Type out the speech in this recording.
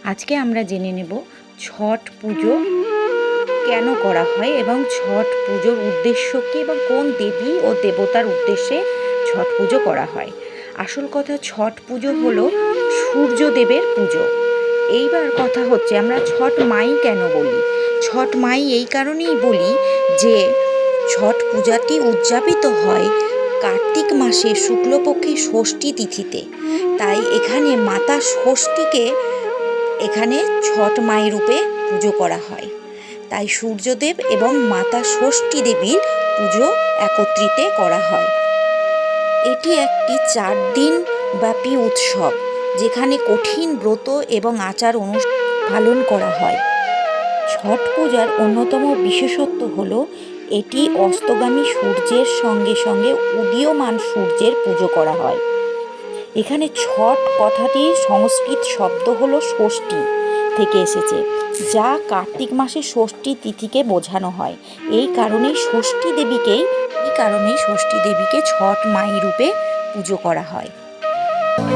আজকে আমরা জেনে নেব ছট পুজো কেন করা হয় এবং ছট পুজোর উদ্দেশ্য কী এবং কোন দেবী ও দেবতার উদ্দেশ্যে ছট পুজো করা হয়। আসল কথা, ছট পুজো হলো সূর্যদেবের পুজো। এইবার কথা হচ্ছে, আমরা ছট মাই কেন বলি? ছট মাই এই কারণেই বলি যে ছট পূজাটি উদযাপিত হয় কার্তিক মাসে শুক্লপক্ষে ষষ্ঠী তিথিতে। তাই এখানে মাতা ষষ্ঠীকে এখানে ছট মাই রূপে পুজো করা হয়। তাই সূর্যদেব এবং মাতা ষষ্ঠী দেবীর পুজো একত্রিত করা হয়। এটি একটি 4 দিন ব্যাপী উৎসব, যেখানে কঠিন ব্রত এবং আচার অনুষ্ঠান পালন করা হয়। ছট পূজার অন্যতম বিশেষত্ব হলো এটি অস্তগামী সূর্যের সঙ্গে সঙ্গে উদীয়মান সূর্যের পুজো করা হয়। এখানে ছট কথাটির সংস্কৃত শব্দ হলো ষষ্ঠী থেকে এসেছে, যা কার্তিক মাসের ষষ্ঠী তিথিকে বোঝানো হয়। এই কারণেই ষষ্ঠী দেবীকে ছট মাই রূপে পুজো করা হয়।